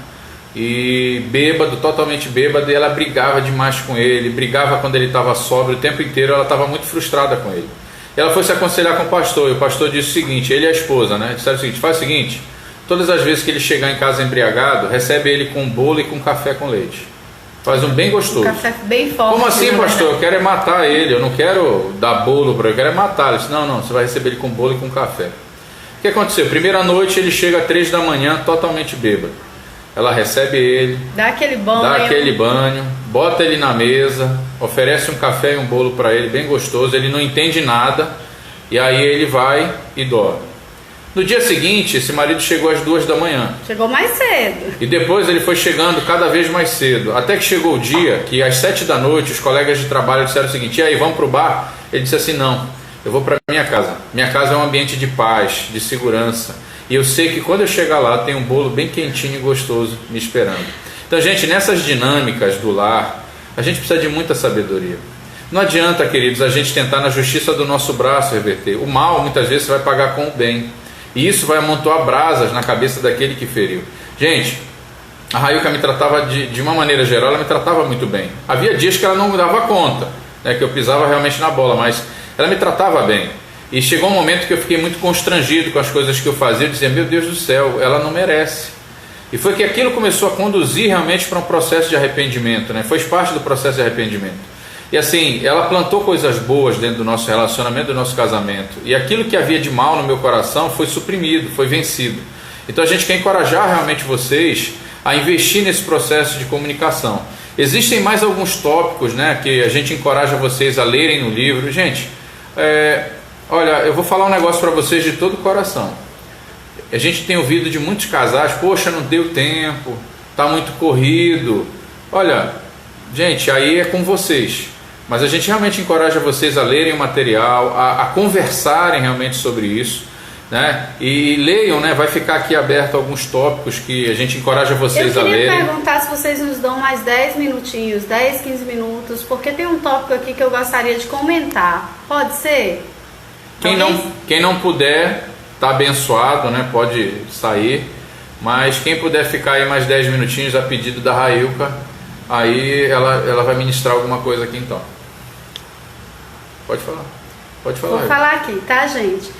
e bêbado, totalmente bêbado, e ela brigava demais com ele, brigava quando ele estava sóbrio o tempo inteiro. Ela estava muito frustrada com ele. Ela foi se aconselhar com o pastor, e o pastor disse o seguinte, ele e a esposa, né, disseram o seguinte: faz o seguinte, todas as vezes que ele chegar em casa embriagado, recebe ele com bolo e com café com leite. Faz um bem gostoso. Um café bem forte. Como assim, pastor? Eu quero matar ele, eu não quero dar bolo para ele, eu quero matar ele. Não, você vai receber ele com bolo e com café. O que aconteceu? Primeira noite ele chega às 3 da manhã totalmente bêbado. Ela recebe ele, dá aquele banho, bota ele na mesa, oferece um café e um bolo para ele, bem gostoso. Ele não entende nada, e aí ele vai e dorme. No dia seguinte, esse marido chegou às 2 da manhã. Chegou mais cedo. E depois ele foi chegando cada vez mais cedo. Até que chegou o dia que às 7 da noite os colegas de trabalho disseram o seguinte: e aí, vamos pro bar? Ele disse assim: não, eu vou para minha casa. Minha casa é um ambiente de paz, de segurança. E eu sei que quando eu chegar lá tem um bolo bem quentinho e gostoso me esperando. Então, gente, nessas dinâmicas do lar, a gente precisa de muita sabedoria. Não adianta, queridos, a gente tentar na justiça do nosso braço reverter. O mal, muitas vezes, você vai pagar com o bem. E isso vai amontoar brasas na cabeça daquele que feriu. Gente, a Railka me tratava de uma maneira geral, ela me tratava muito bem. Havia dias que ela não dava conta, né, que eu pisava realmente na bola, mas ela me tratava bem. E chegou um momento que eu fiquei muito constrangido com as coisas que eu fazia. Eu dizia: meu Deus do céu, ela não merece. E foi que aquilo começou a conduzir realmente para um processo de arrependimento, né? Foi parte do processo de arrependimento. E assim, ela plantou coisas boas dentro do nosso relacionamento, do nosso casamento. E aquilo que havia de mal no meu coração foi suprimido, foi vencido. Então a gente quer encorajar realmente vocês a investir nesse processo de comunicação. Existem mais alguns tópicos, né, que a gente encoraja vocês a lerem no livro. Gente, olha, eu vou falar um negócio para vocês de todo o coração. A gente tem ouvido de muitos casais: poxa, não deu tempo, está muito corrido. Olha, gente, aí é com vocês. Mas a gente realmente encoraja vocês a lerem o material, a conversarem realmente sobre isso, né? E leiam, né? Vai ficar aqui aberto alguns tópicos que a gente encoraja vocês a lerem. Eu queria perguntar se vocês nos dão mais 10 minutinhos, 10, 15 minutos, porque tem um tópico aqui que eu gostaria de comentar. Pode ser? Quem não puder, tá abençoado, né? Pode sair. Mas quem puder ficar aí mais 10 minutinhos a pedido da Railka, aí ela vai ministrar alguma coisa aqui então. Pode falar. Vou falar aqui, tá, gente?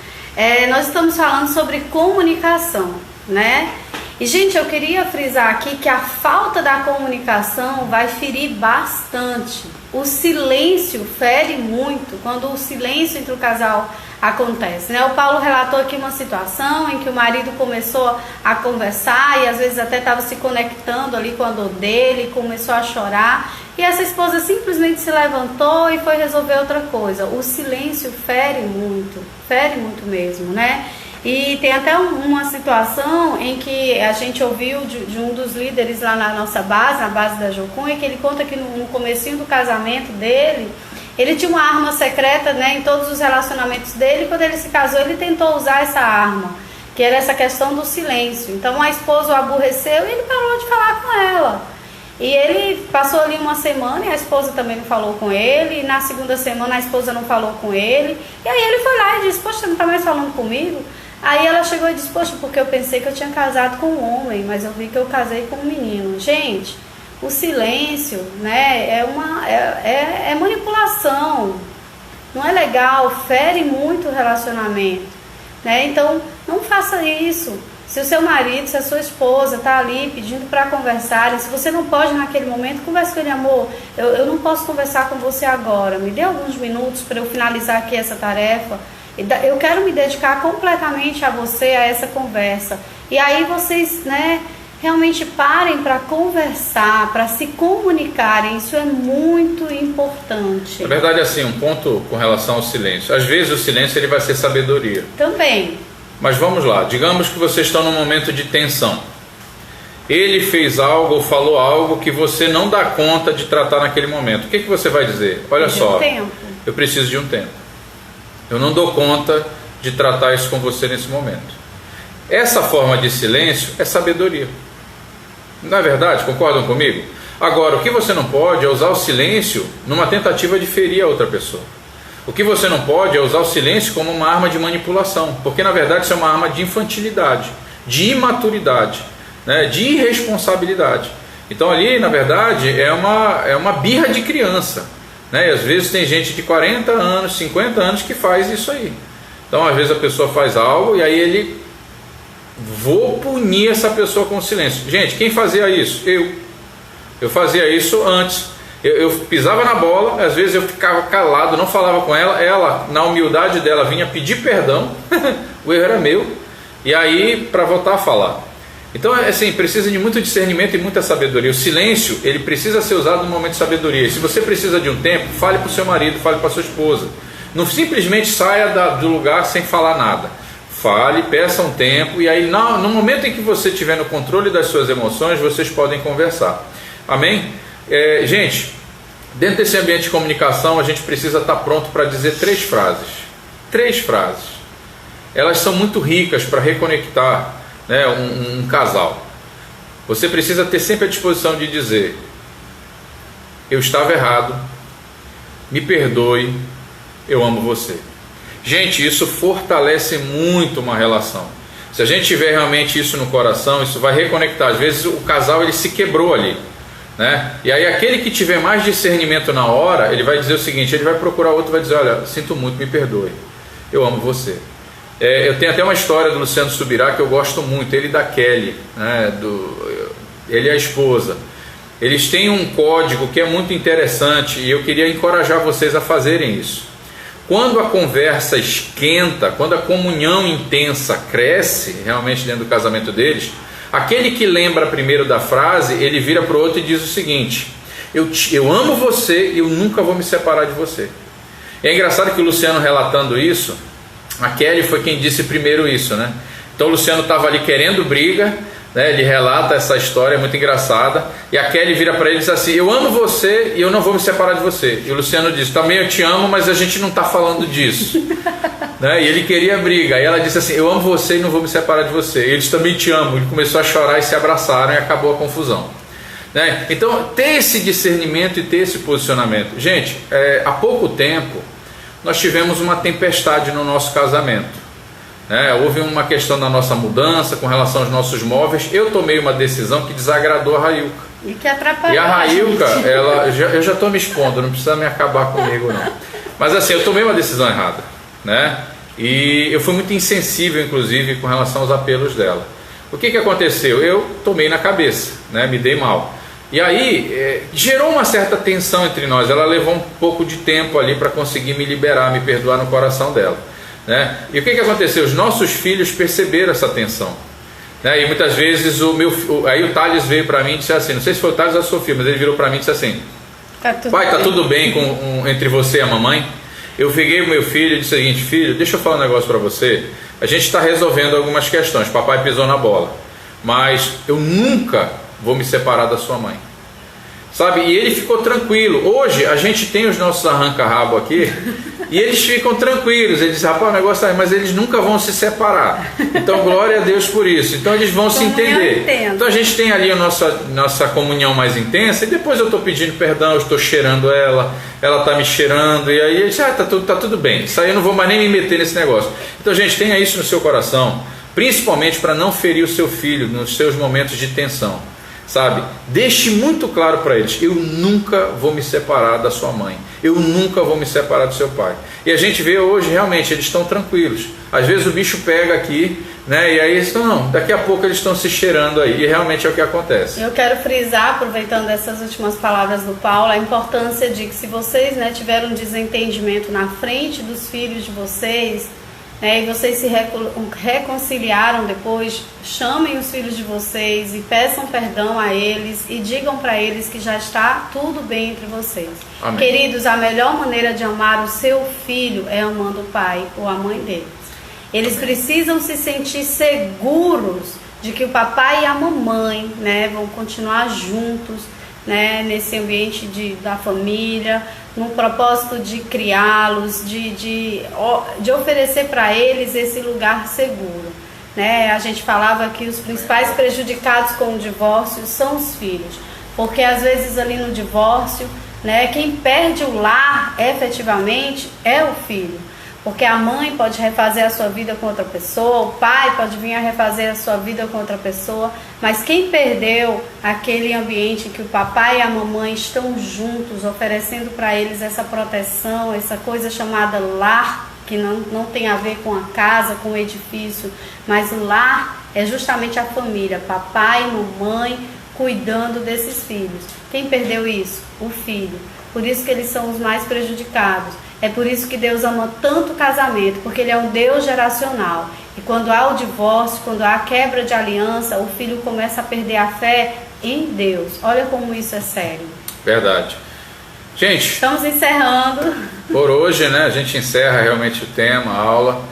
Nós estamos falando sobre comunicação, né? E, gente, eu queria frisar aqui que a falta da comunicação vai ferir bastante. O silêncio fere muito quando o silêncio entre o casal acontece, né? O Paulo relatou aqui uma situação em que o marido começou a conversar e às vezes até estava se conectando ali com a dor dele, começou a chorar, e essa esposa simplesmente se levantou e foi resolver outra coisa. O silêncio fere muito mesmo, né? E tem até uma situação em que a gente ouviu de um dos líderes lá na nossa base, na base da Jocum, que ele conta que no comecinho do casamento dele, ele tinha uma arma secreta, né, em todos os relacionamentos dele. Quando ele se casou, ele tentou usar essa arma, que era essa questão do silêncio. Então a esposa o aborreceu e ele parou de falar com ela. E ele passou ali uma semana e a esposa também não falou com ele. E na segunda semana a esposa não falou com ele. E aí ele foi lá e disse: poxa, você não está mais falando comigo? Aí ela chegou e disse: poxa, porque eu pensei que eu tinha casado com um homem, mas eu vi que eu casei com um menino. Gente, o silêncio, né, é manipulação. Não é legal, fere muito o relacionamento, né? Então não faça isso. Se o seu marido, se a sua esposa está ali pedindo para conversarem, se você não pode naquele momento, converse com ele: amor, eu não posso conversar com você agora, me dê alguns minutos para eu finalizar aqui essa tarefa, eu quero me dedicar completamente a você, a essa conversa. E aí vocês, né, realmente parem para conversar, para se comunicarem. Isso é muito importante. Na verdade, assim, um ponto com relação ao silêncio: às vezes o silêncio ele vai ser sabedoria também. Mas vamos lá, digamos que vocês estão num momento de tensão. Ele fez algo ou falou algo que você não dá conta de tratar naquele momento. O que você vai dizer? Olha só, eu preciso de um tempo. Eu não dou conta de tratar isso com você nesse momento. Essa forma de silêncio é sabedoria. Não é verdade? Concordam comigo? Agora, o que você não pode é usar o silêncio numa tentativa de ferir a outra pessoa. O que você não pode é usar o silêncio como uma arma de manipulação, porque na verdade isso é uma arma de infantilidade, de imaturidade, né, de irresponsabilidade. Então ali na verdade é uma birra de criança, né, e às vezes tem gente de 40 anos, 50 anos que faz isso aí. Então às vezes a pessoa faz algo e aí ele: vou punir essa pessoa com silêncio. Gente, quem fazia isso? Eu fazia isso antes. Eu pisava na bola, às vezes eu ficava calado, não falava com ela, na humildade dela, vinha pedir perdão, o erro era meu, e aí para voltar a falar. Então, assim, precisa de muito discernimento e muita sabedoria. O silêncio, ele precisa ser usado no momento de sabedoria. E se você precisa de um tempo, fale para o seu marido, fale para a sua esposa. Não simplesmente saia do lugar sem falar nada. Fale, peça um tempo, e aí no momento em que você estiver no controle das suas emoções, vocês podem conversar. Amém? Gente, dentro desse ambiente de comunicação, a gente precisa estar pronto para dizer 3 frases. 3 frases. Elas são muito ricas para reconectar, né, um casal. Você precisa ter sempre a disposição de dizer: eu estava errado, me perdoe, eu amo você. Gente, isso fortalece muito uma relação. Se a gente tiver realmente isso no coração, isso vai reconectar. Às vezes o casal ele se quebrou ali, né? E aí aquele que tiver mais discernimento na hora, ele vai dizer o seguinte: ele vai procurar outro, vai dizer: olha, sinto muito, me perdoe, eu amo você. Eu tenho até uma história do Luciano Subirá que eu gosto muito, ele e da Kelly, né? Ele e a esposa. Eles têm um código que é muito interessante e eu queria encorajar vocês a fazerem isso. Quando a conversa esquenta, quando a comunhão intensa cresce realmente dentro do casamento deles, aquele que lembra primeiro da frase, ele vira para o outro e diz o seguinte: eu amo você e eu nunca vou me separar de você. E é engraçado que o Luciano relatando isso, a Kelly foi quem disse primeiro isso, né? Então o Luciano estava ali querendo briga, né? Ele relata essa história muito engraçada, e a Kelly vira para ele e diz assim: eu amo você e eu não vou me separar de você. E o Luciano diz: também eu te amo, mas a gente não está falando disso. Né? E ele queria briga, aí ela disse assim: eu amo você e não vou me separar de você. E eles também te amam. Ele começou a chorar e se abraçaram e acabou a confusão, né? Então ter esse discernimento e ter esse posicionamento. Gente, há pouco tempo nós tivemos uma tempestade no nosso casamento, né? Houve uma questão da nossa mudança com relação aos nossos móveis. Eu tomei uma decisão que desagradou a Railca. E que atrapalhou. E a Railca, eu já estou me expondo, não precisa me acabar comigo não. Mas assim, eu tomei uma decisão errada, né? E eu fui muito insensível, inclusive, com relação aos apelos dela. O que aconteceu? Eu tomei na cabeça, né? Me dei mal. E aí gerou uma certa tensão entre nós. Ela levou um pouco de tempo ali para conseguir me liberar, me perdoar no coração dela, né? E o que aconteceu? Os nossos filhos perceberam essa tensão, né? E muitas vezes aí o Thales veio para mim e disse assim, não sei se foi o Thales ou a Sofia, mas ele virou para mim e disse assim: pai, tá tudo bem entre você e a mamãe? Eu peguei o meu filho e disse o seguinte: filho, deixa eu falar um negócio para você. A gente está resolvendo algumas questões, papai pisou na bola, mas eu nunca vou me separar da sua mãe. Sabe? E ele ficou tranquilo. Hoje a gente tem os nossos arranca-rabo aqui e eles ficam tranquilos. Eles dizem: rapaz, o negócio tá aí, mas eles nunca vão se separar. Então, glória a Deus por isso. Então, eles vão se entender. Então, a gente tem ali a nossa comunhão mais intensa. E depois eu estou pedindo perdão, eu estou cheirando ela está me cheirando. E aí ele diz: tá tudo bem. Isso aí eu não vou mais nem me meter nesse negócio. Então, gente, tenha isso no seu coração, principalmente para não ferir o seu filho nos seus momentos de tensão. Sabe? Deixe muito claro para eles: eu nunca vou me separar da sua mãe, eu nunca vou me separar do seu pai. E a gente vê hoje, realmente, eles estão tranquilos. Às vezes o bicho pega aqui, né? E aí eles estão, não, daqui a pouco eles estão se cheirando aí. E realmente é o que acontece. Eu quero frisar, aproveitando essas últimas palavras do Paulo, a importância de que, se vocês, né, tiveram um desentendimento na frente dos filhos de vocês, né, e vocês se reconciliaram depois, chamem os filhos de vocês e peçam perdão a eles e digam para eles que já está tudo bem entre vocês. Amém. Queridos, a melhor maneira de amar o seu filho é amando o pai ou a mãe deles. Eles precisam se sentir seguros de que o papai e a mamãe, né, vão continuar juntos, né, nesse ambiente da família, no propósito de criá-los, de oferecer para eles esse lugar seguro. Né? A gente falava que os principais prejudicados com o divórcio são os filhos, porque às vezes ali no divórcio, né, quem perde o lar efetivamente é o filho. Porque a mãe pode refazer a sua vida com outra pessoa, o pai pode vir a refazer a sua vida com outra pessoa, mas quem perdeu aquele ambiente em que o papai e a mamãe estão juntos, oferecendo para eles essa proteção, essa coisa chamada lar, que não tem a ver com a casa, com o edifício, mas o lar é justamente a família, papai e mamãe cuidando desses filhos. Quem perdeu isso? O filho. Por isso que eles são os mais prejudicados. É por isso que Deus ama tanto o casamento, porque Ele é um Deus geracional. E quando há o divórcio, quando há a quebra de aliança, o filho começa a perder a fé em Deus. Olha como isso é sério. Verdade. Gente, estamos encerrando. Por hoje, né? A gente encerra realmente o tema, a aula.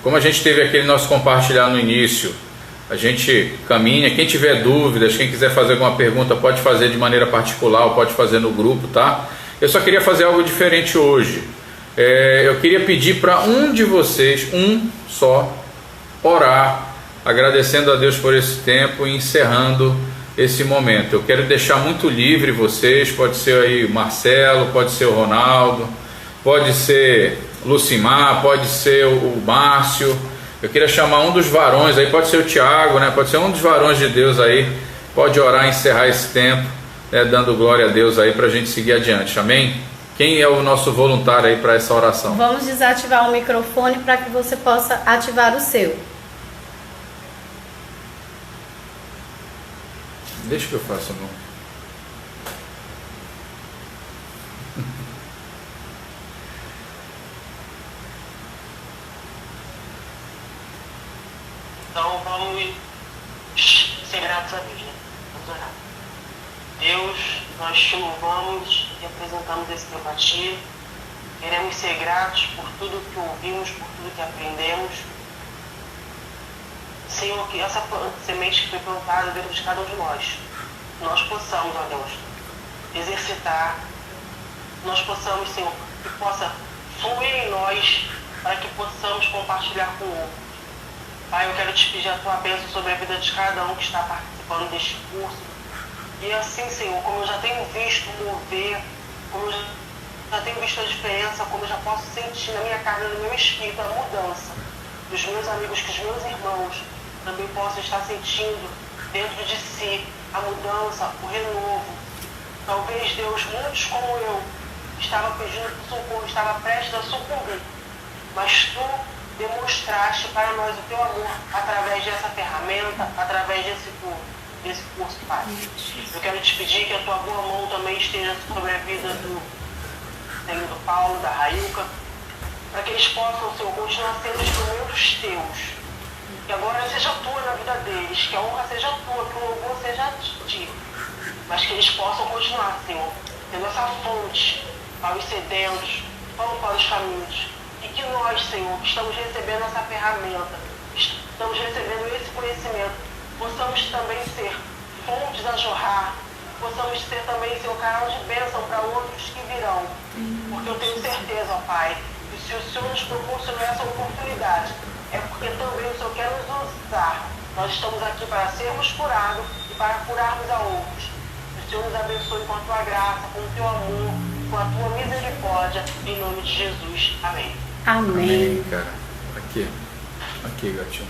Como a gente teve aquele nosso compartilhar no início, a gente caminha. Quem tiver dúvidas, quem quiser fazer alguma pergunta, pode fazer de maneira particular ou pode fazer no grupo, tá? Eu só queria fazer algo diferente hoje. Eu queria pedir para um de vocês, um só, orar, agradecendo a Deus por esse tempo e encerrando esse momento. Eu quero deixar muito livre vocês, pode ser aí o Marcelo, pode ser o Ronaldo, pode ser Lucimar, pode ser o Márcio. Eu queria chamar um dos varões aí, pode ser o Tiago, né? Pode ser um dos varões de Deus aí, pode orar e encerrar esse tempo, né? Dando glória a Deus aí para a gente seguir adiante, amém? Quem é o nosso voluntário aí para essa oração? Vamos desativar o microfone para que você possa ativar o seu. Deixa que eu faça, amor. Então vamos ser gratos a Deus, né? Vamos orar. Deus, nós te louvamos e apresentamos esse tempo a Ti. Queremos ser gratos por tudo que ouvimos, por tudo que aprendemos. Senhor, que essa semente que foi plantada dentro de cada um de nós possamos, ó Deus, exercitar, nós possamos, Senhor, que possa fluir em nós, para que possamos compartilhar com o outro. Pai, eu quero te pedir a Tua bênção sobre a vida de cada um que está participando deste curso. E assim, Senhor, como eu já tenho visto mover, como eu já tenho visto a diferença, como eu já posso sentir na minha carne, no meu espírito, a mudança dos meus amigos, que os meus irmãos também possam estar sentindo dentro de si a mudança, o renovo. Talvez, Deus, muitos como eu, estava pedindo socorro, estava prestes a sucumbir, mas Tu demonstraste para nós o Teu amor através dessa ferramenta, através desse curso, Pai. Eu quero te pedir que a Tua boa mão também esteja sobre a vida do Paulo, da Railca, para que eles possam, Senhor, continuar sendo instrumentos Teus. Que a glória seja Tua na vida deles, que a honra seja Tua, que o louvor seja de Ti. Mas que eles possam continuar, Senhor, tendo essa fonte aos sedentos, pão para os famintos. E que nós, Senhor, que estamos recebendo essa ferramenta, estamos recebendo esse conhecimento, possamos também ser fontes a jorrar, possamos ser também, Senhor, canal de bênção para outros que virão. Porque eu tenho certeza, ó Pai, que se o Senhor nos proporcionou essa oportunidade, é porque também o Senhor quer nos usar. Nós estamos aqui para sermos curados e para curarmos a outros. Que o Senhor nos abençoe com a tua graça, com o teu amor, com a tua misericórdia, em nome de Jesus. Amém. Amém. Cara. Aqui, gatinho.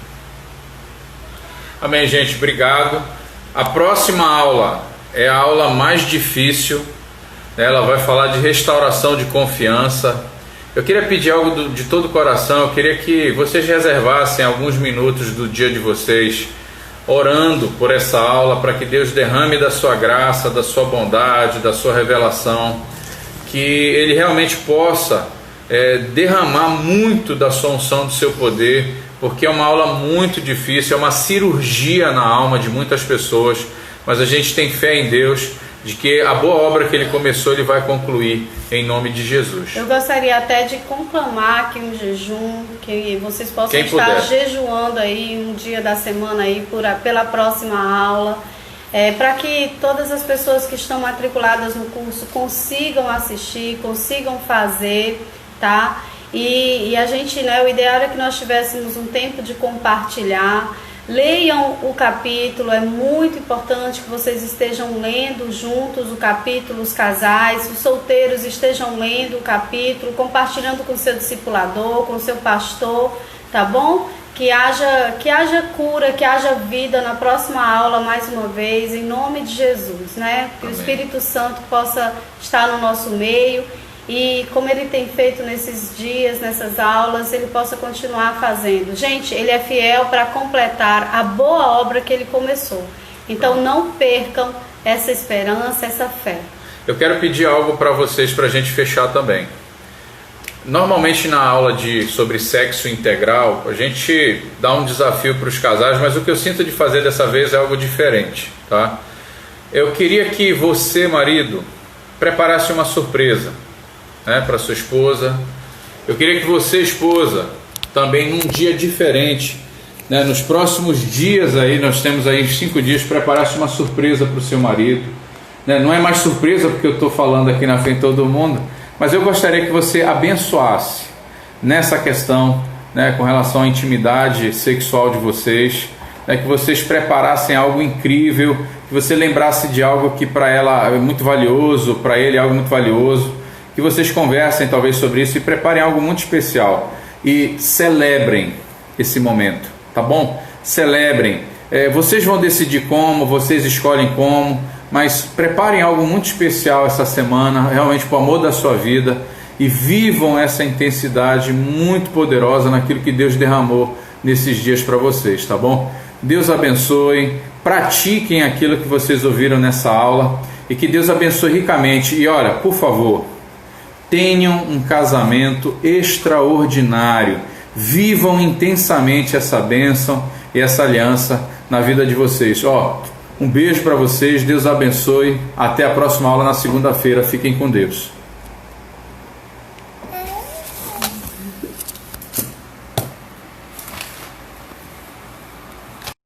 Amém, gente. Obrigado. A próxima aula é a aula mais difícil. Ela vai falar de restauração de confiança. Eu queria pedir algo de todo o coração. Eu queria que vocês reservassem alguns minutos do dia de vocês orando por essa aula, para que Deus derrame da sua graça, da sua bondade, da sua revelação, que Ele realmente possa derramar muito da sua unção, do seu poder, porque é uma aula muito difícil, é uma cirurgia na alma de muitas pessoas, mas a gente tem fé em Deus, de que a boa obra que Ele começou, Ele vai concluir, em nome de Jesus. Eu gostaria até de conclamar aqui um jejum, que vocês possam estar jejuando aí um dia da semana aí pela próxima aula, para que todas as pessoas que estão matriculadas no curso consigam assistir, consigam fazer, tá? E a gente, o ideal é que nós tivéssemos um tempo de compartilhar. Leiam o capítulo, é muito importante que vocês estejam lendo juntos o capítulo, os casais, os solteiros estejam lendo o capítulo, compartilhando com o seu discipulador, com o seu pastor, tá bom? Que haja cura, que haja vida na próxima aula, mais uma vez, em nome de Jesus, né? Que Amém. O Espírito Santo possa estar no nosso meio. E como Ele tem feito nesses dias, nessas aulas, Ele possa continuar fazendo. Gente, Ele é fiel para completar a boa obra que Ele começou. Então não percam essa esperança, essa fé. Eu quero pedir algo para vocês, para a gente fechar também. Normalmente na aula sobre sexo integral, a gente dá um desafio para os casais, mas o que eu sinto de fazer dessa vez é algo diferente, tá? Eu queria que você, marido, preparasse uma surpresa, para sua esposa. Eu queria que você, esposa, também num dia diferente, nos próximos dias aí, nós temos aí 5 dias, preparasse uma surpresa para o seu marido, não é mais surpresa porque eu estou falando aqui na frente de todo mundo, mas eu gostaria que você abençoasse nessa questão, com relação à intimidade sexual de vocês, que vocês preparassem algo incrível, que você lembrasse de algo que para ela é muito valioso, para ele é algo muito valioso, que vocês conversem talvez sobre isso e preparem algo muito especial e celebrem esse momento, tá bom? Celebrem. Vocês vão decidir como, vocês escolhem como, mas preparem algo muito especial essa semana, realmente para o amor da sua vida, e vivam essa intensidade muito poderosa naquilo que Deus derramou nesses dias para vocês, tá bom? Deus abençoe, pratiquem aquilo que vocês ouviram nessa aula e que Deus abençoe ricamente. E olha, por favor, tenham um casamento extraordinário, vivam intensamente essa bênção e essa aliança na vida de vocês. Um beijo para vocês, Deus abençoe, até a próxima aula na segunda-feira, fiquem com Deus.